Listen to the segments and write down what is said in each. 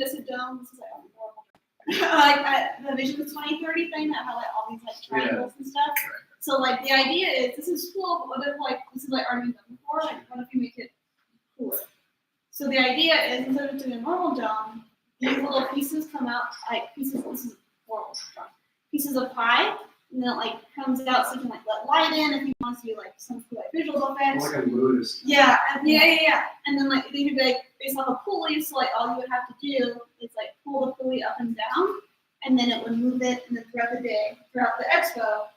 this a dome. This is like the Vision 2030 thing that highlight all these like triangles and stuff. So like the idea is this is cool, but what if like this is like already done before? Like what if you make it cooler? So the idea is instead of doing a normal dome, these little pieces come out like pieces. This is horrible. Pieces of pie. And then it like comes out so you can like let light in if you want to see like some cool like visual effects. Like a lotus. Yeah. And then like they could be like based off a pulley, so like all you would have to do is like pull the pulley up and down, and then it would move it, and then throughout the day, throughout the expo,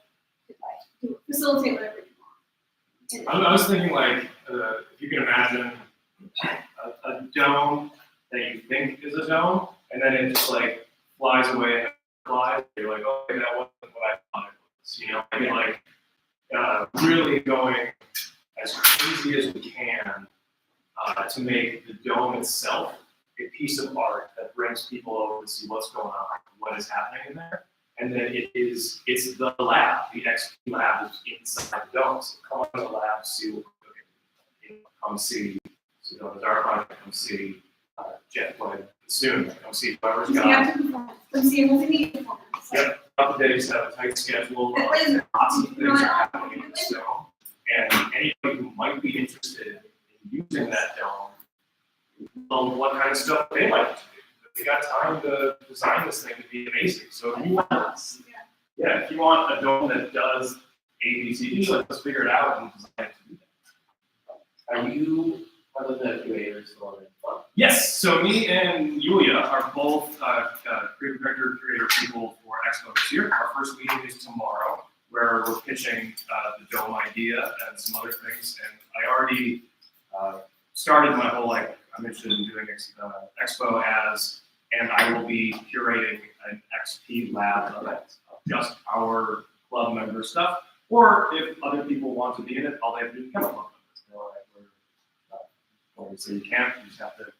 it like facilitate whatever you want. I was thinking like if you can imagine a dome that you think is a dome, and then it just like flies away and flies. You're like, oh, that wasn't what I thought it was. You know, I mean, like really going as crazy as we can to make the dome itself a piece of art that brings people over to see what's going on, what is happening in there. And then it's the lab, the XP lab is inside the dome. So come on to the lab, see what we're cooking. Come see the Dark Project, come see Jeff Floyd soon, come see whoever's got. Come see multimedia performance. Yep, couple days have a tight schedule. Lots of things are happening in this dome. And anybody who might be interested in using that dome, what kind of stuff they like to do. They got time to design this thing to be amazing. So if you want, if you want a dome that does A, B, C, D, let's figure it out and design it to do that. Are you one of the curators for it? Yes. So me and Yulia are both creative director, curator people for Expo this year. Our first meeting is tomorrow, where we're pitching the dome idea and some other things. And I already started my whole like I mentioned doing Expo as, and I will be curating an XP lab of just our club member stuff. Or if other people want to be in it, all they have to do is become a club member. You know, like obviously you can't, you just have to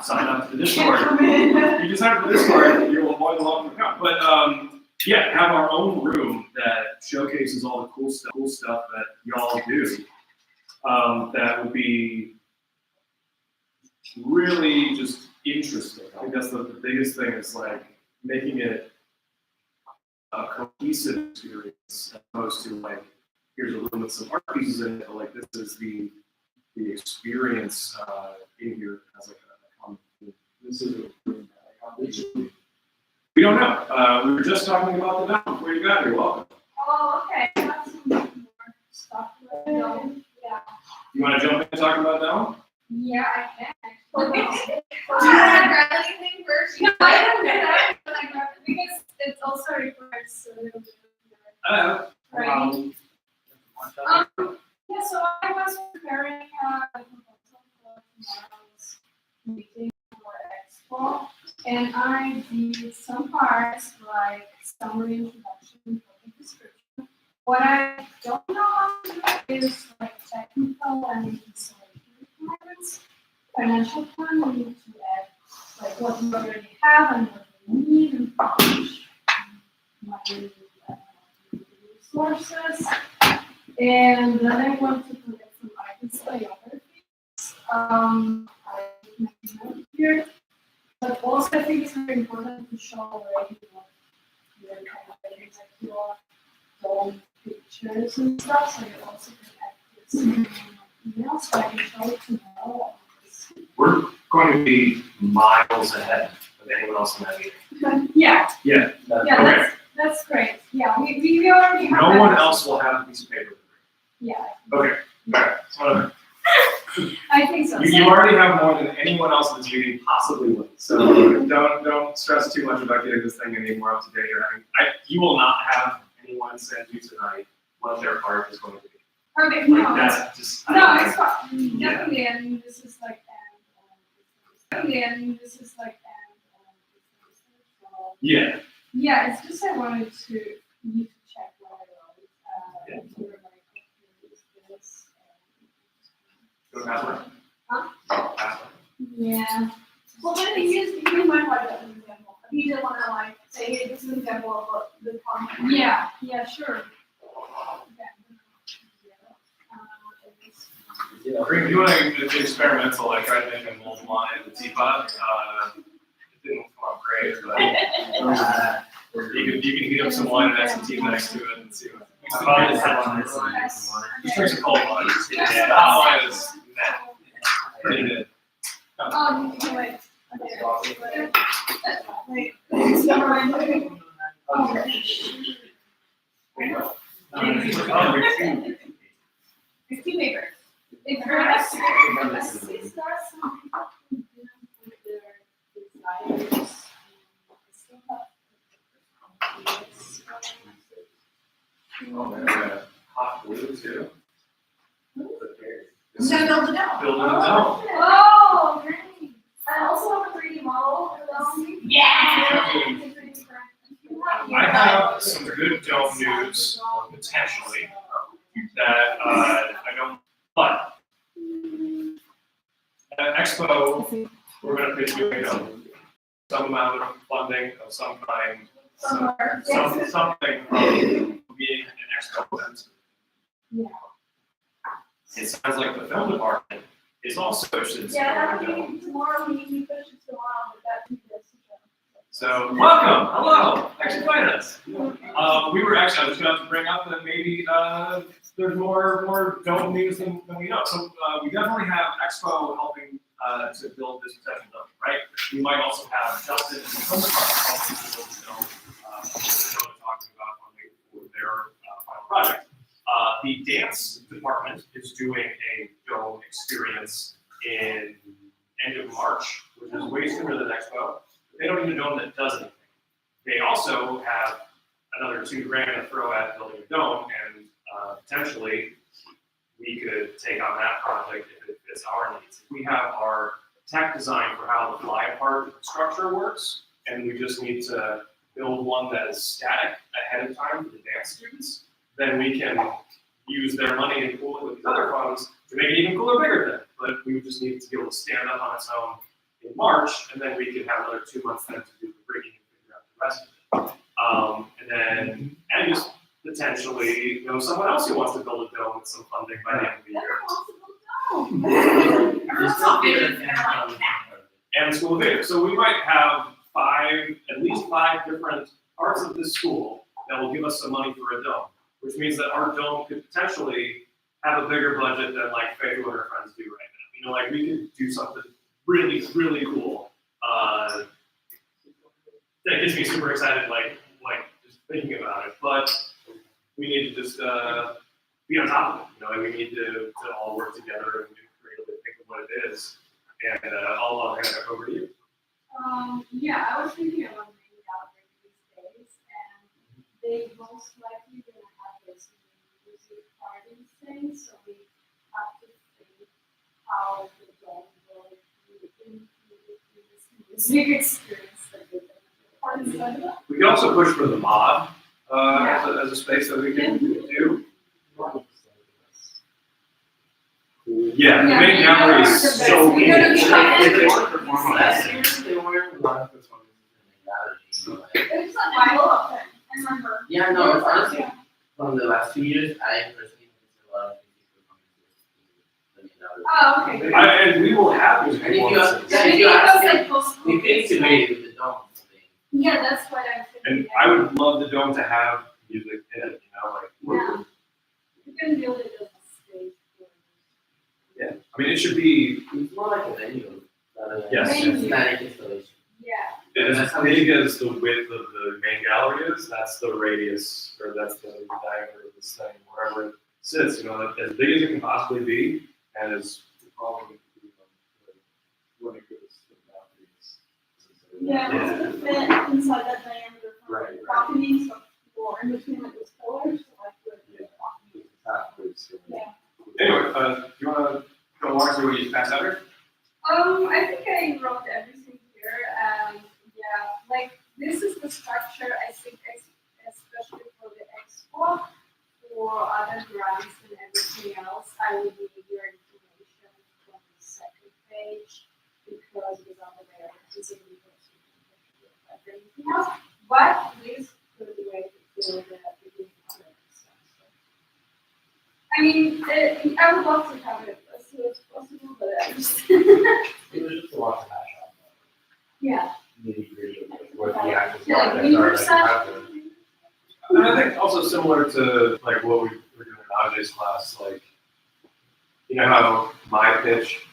sign up to the Discord. You just have to Discord, you're more than welcome to come. But yeah, have our own room that showcases all the cool stuff that y'all do. That would be really just interesting. I think that's the biggest thing is like making it a cohesive experience as opposed to like here's a room with some art pieces in it, but like this is the experience in here as like this is a we don't know. We were just talking about the dome before you got here. Welcome. Oh, okay. That's some more stuff. Yeah. You want to jump in and talk about dome? Yeah, I can. Do you want to grab anything first? No, I don't know that. Because it's also required so Right. yeah, so I was preparing a proposal for tomorrow's meeting for Expo, and I did some parts like summary, introduction, topic description. What I don't know how to do is like technical and installation requirements. Financial plan, we need to add like what we already have and what we need and publish my resources. And then I want to collect some iconography. I mentioned here, but also I think it's very important to show already what you're kind of getting like your own pictures and stuff. So you also can add this in email so I can show it tomorrow. We're going to be miles ahead of anyone else in that meeting. Yeah. Yeah. Yeah, that's great. Yeah, we already have. No one else will have a piece of paper. Yeah. Okay. Alright. Whatever. I think so. You already have more than anyone else in this meeting possibly will. So don't stress too much about getting this thing any more up to date or having. You will not have anyone send you tonight what their part is going to be. Okay. Like, No. that's just. No, it's fine. Yeah. Definitely, and this is like definitely, and this is like Yeah. yeah, it's just I wanted to need to check what I wrote. To remind this. Go password. Huh? Password. Yeah. Well, then he used my project as an example. He didn't want to like say, hey, this is an example of what the content. Yeah. Yeah. Sure. If you want to do experimental, I tried making a mold line in the teapot. right? But you can heat up some wine and have some tea next to it and see what. Probably just have on this one. Just drink some cold wine. Yeah, the hot wine is nah. Pretty good. Oh, you wait. Okay. Wait. Never mind. It's tea paper. It's very I nice. see there are some people who didn't put their desires. Still have. Hot glue too. I'm gonna build it out. Building it out. Oh, great. I also have a 3D model for them. Yeah. I have some good dome news, potentially, that I don't, but at Expo, we're gonna pitch you, some amount of funding of some kind, Somewhere. something from being an Expo event. Yeah. It sounds like the film department is also interested in Yeah, supporting the dome. tomorrow we push it tomorrow, but that can be this. So, welcome, hello, thanks for inviting us. We were actually, I was about to bring up that maybe there's more dome news than we know. So we definitely have Expo helping to build this potential dome, right? We might also have Justin and the film department helping to build the dome. Talking about funding for their final project. The dance department is doing a dome experience in end of March, which is way sooner than Expo. They don't need a dome that does anything. They also have another $2,000 to throw at building a dome, and potentially we could take on that project if it fits our needs. If we have our tech design for how the fly apart structure works, and we just need to build one that is static ahead of time for the dance students, then we can use their money and pool it with these other funds to make it even cooler, bigger thing. But we would just need to be able to stand up on its own in March, and then we could have another 2 months then to do the rigging and figure out the rest of it. And just potentially, someone else who wants to build a dome with some funding by the end of the year. There's not bigger than And School of Theater. So we might have at least five different parts of this school that will give us some money for a dome, which means that our dome could potentially have a bigger budget than like Faith and her friends do right now. Like we could do something really, really cool. That gets me super excited, like just thinking about it. But we need to just be on top of it. Like we need to all work together and creatively think of what it is. And I'll hand it over to you. Yeah, I was thinking about making gallery these days, and they most likely gonna have this music party thing, so we have to think how the dome will be in this music experience that they can. We can also push for the mod as a space that we can do. Yeah, the main gallery is so We're big. gonna be If they want to perform on that series, they want to run this one in the gallery. It's like my whole thing. I remember. Yeah, no, it's honestly, from the last 2 years, I personally think a lot of people coming to the gallery. Oh, okay. And we will have And music if you performances. yeah, if you ask them, we can integrate it with the dome thing. Yeah, that's what I was thinking. And I would love the dome to have music in it, Yeah. You can build it as a space. Yeah, I mean, it should be It's more like a venue rather than Yes. a static installation. Yeah. as big as the width of the main gallery is. That's the radius, or that's the diameter of this thing, wherever it sits. As big as it can possibly be, and as probably one of the goodest boundaries. Yeah, it's to fit inside that diameter from Right, the balcony, so people are in between like those pillars, so like the balcony. Yeah. Anyway, do you want to go walk through what you passed out here? I think I wrote everything here, and yeah, like this is the structure. I think, especially for the expo, for other grants and everything else, I would need your information from the second page because without the there is a everything else. But this could be way to fill the beginning of it. I mean, I would love to have it as soon as possible, but I just It was just a lot to hash out. yeah. nitty-gritty of what the actual Yeah, projects we are were that you such- have there. And I think also similar to like what we were doing in Ajay's class, like, you know how my pitch,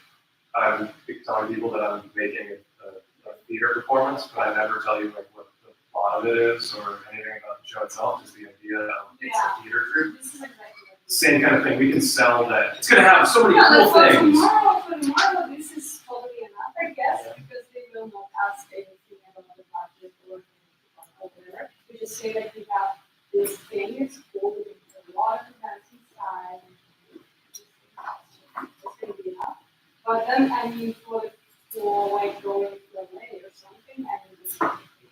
I'm telling people that I'm making a theater performance, but I never tell you like what the plot of it is or anything about the show itself, just the idea of it's a theater group. This is exactly what Same kind of thing, we can sell that, it's gonna have so many yeah, cool like things. for tomorrow, this is totally enough, I guess, because they will not ask anything about the budget or whatever. We just say that we have this thing, it's cool, we have a lot of events inside. It's gonna be enough. But then, I mean, for like going to LA or something, I mean, this.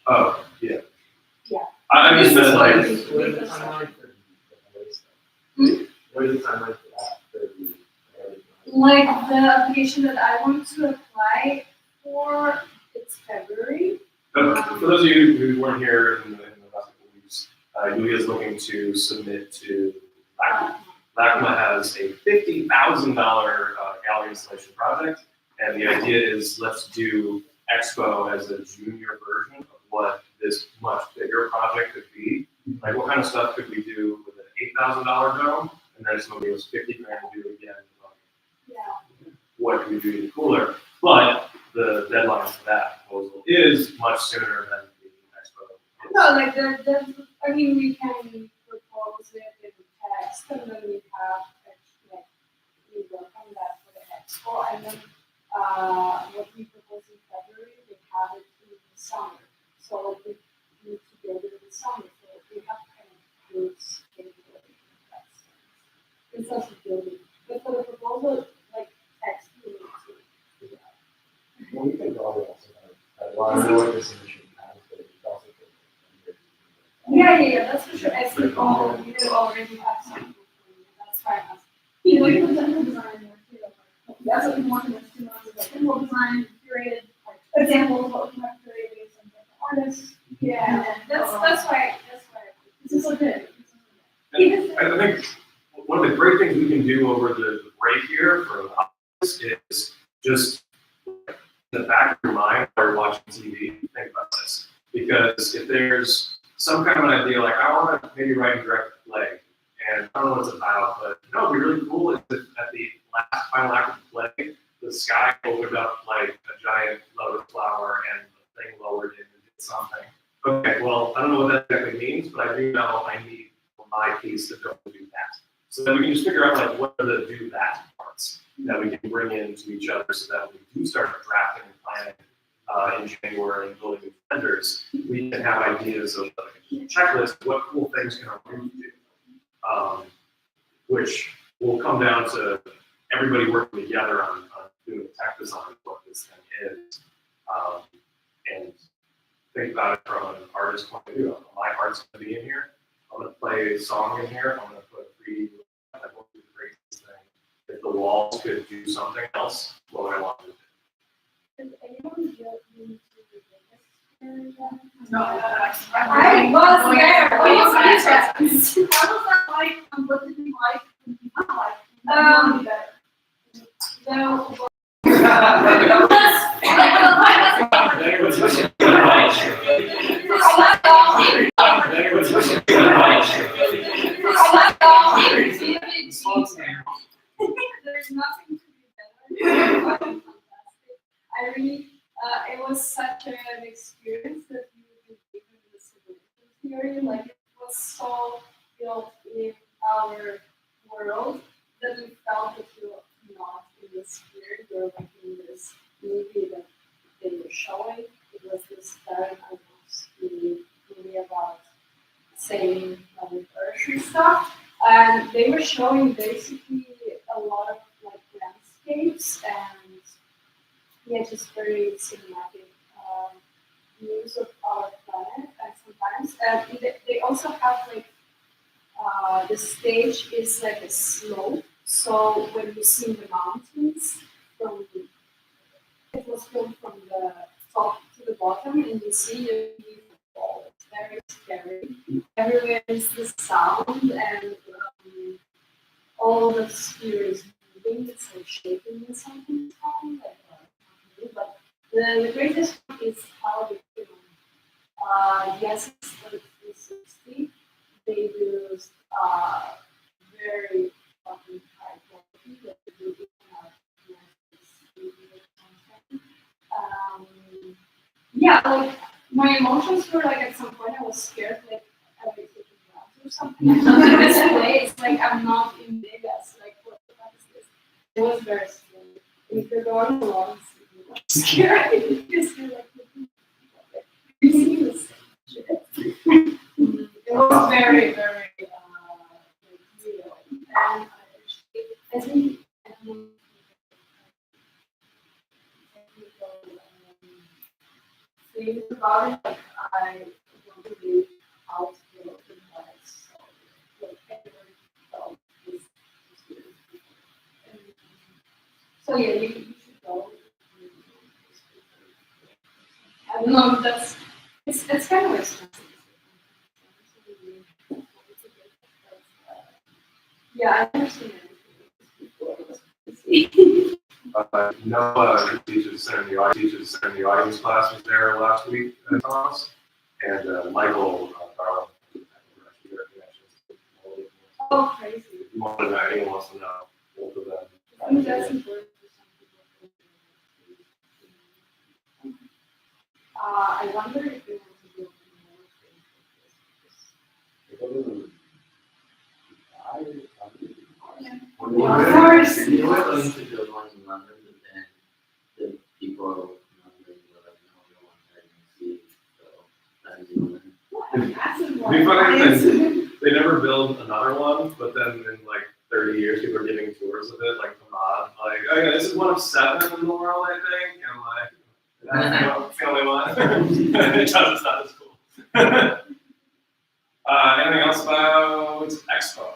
Oh, yeah. Yeah. I This mean, is what like, it is. What is the timeline for the stuff? Hmm? What is the timeline for that, for the? Like the application that I want to apply for, it's February. for those of you who weren't here in the last couple of weeks, Yulia is looking to submit to LACMA. LACMA has a $50,000 gallery installation project, and the idea is let's do Expo as a junior version of what this much bigger project could be. Like, what kind of stuff could we do with an $8,000 dome, and then somebody was $50,000 to do it again. Yeah. What can we do even cooler? But the deadline for that proposal is much sooner than the Expo. is. No, like I mean, we can propose it in text, and then we have, like, we work on that for the expo, and then, what we propose in February, we have it in the summer. So we need to build it in the summer, so we have kind of good capability in that sense. In such a building, but for the proposal, like, text, we need to do that. Well, we can go also, well, I don't know what this initiative has, but it's also. Yeah, that's for sure. I think all you already have something for you. That's fine. You know, you put the design there too. That's what we want in this 2 months, is like, symbol design, curated, like, examples of what we have curated based on different artists. Yeah, that's why. This is so good. And I think one of the great things we can do over the break here for us is just in the back of your mind while you're watching TV, think about this. Because if there's some kind of an idea, like I want to maybe write a direct play, and I don't know what it's about, but you know, it'd be really cool if at the final act of the play, the sky opened up like a giant lotus flower and the thing lowered in and did something. Okay, well, I don't know what that exactly means, but I do know I need my piece to go do that. So then we can just figure out like what are the do that parts that we can bring into each other so that when we do start drafting and planning in January and building new vendors, we can have ideas of like a checklist, what cool things can our group do, which will come down to everybody working together on doing the tech design of what this thing is, and think about it from an artist point of view. My art's going to be in here. I'm going to play a song in here. I'm going to put a 3D. I want to do the greatest thing. If the walls could do something else, what would I want to do? Does anyone need to No, I was there. What was that? How was that like? What did you like? What did you not like? No. There's nothing to be better. Fantastic. I really, it was such an experience that you would be given the simulation theory. Like, it was so built in our world that we felt that we were not in this spirit. We were like in this movie that they were showing. It was this very almost movie about saving Mother Earth and stuff. And they were showing basically a lot of like landscapes and yeah, just very cinematic views of our planet. And sometimes they also have like the stage is like a slope. So when you see the mountains it was filmed from the top to the bottom, and you see a beautiful fall. It's very scary. Everywhere is the sound, and all the sphere is moving. It's like shaking, and something is happening. But the greatest part is how the yes, it's like 360. They use very fucking high quality, like they do yeah, like my emotions were like at some point I was scared like I was taking drugs or something. I'm not in this place, like I'm not in Vegas. Like what the fuck is this? It was very scary. If you're going along, it's like scary because you're like you see the same shit. It was very, very like, real. And I think I don't know things about it, like I don't believe how to feel about it. So like everybody felt this experience before. And so yeah, you should go. I don't know, that's it's kind of expensive. Yeah, I never seen it before. Teachers in the audience class was there last week at Thomas, and Michael Garland. Oh, crazy. If you want to know, anyone wants to know, both of them. I think that's important for some people. I wonder if they want to do more things We were going to build one in London, but then the people in London were like, no, we don't want that in the sea, so that is in London. It'd be funny if they never build another one, but then in like 30 years, people are giving tours of it, like the mod, like, oh yeah, this is one of 7 in the world, I think, and like, that's the only one. It does, it's not as cool. Anything else about Expo?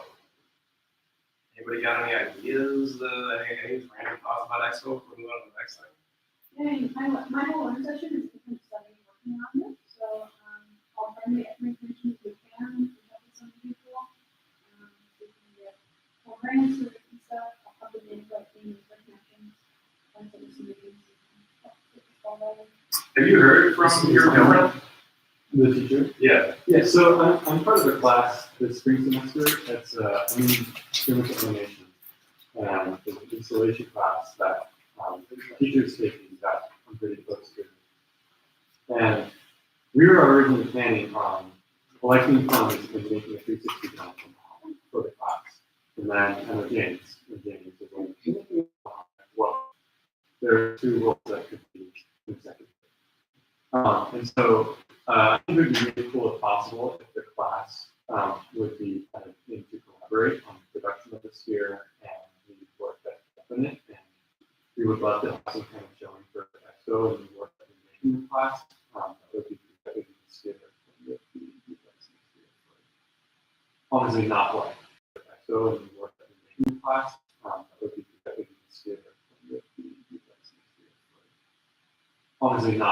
Anybody got any ideas, any random thoughts about Expo before we move on to the next thing? Yeah, my whole learning session is different studying working on it. So I'll try to get every information we can, help with some people. We can get more grants or different stuff. I'll probably make like things for connections. And so some meetings. Have you heard from your girlfriend? The teacher? Yeah. Yeah, so I'm part of a class this spring semester. It's human elimination. And it's an installation class that teachers take that I'm pretty close to. And we were originally planning on collecting funds and making a 360 plan for the class. And then I know James is like, well, there are 2 roles that could be consecutive. And so I think it would be really cool if possible if the class would be kind of in to collaborate on the production of the sphere and the work that's in it. And we would love to have some kind of showing for Expo and the work that we make in the class. That would be the sphere. Obviously not like Expo and the work that we make in the class. That would be the sphere. Obviously not.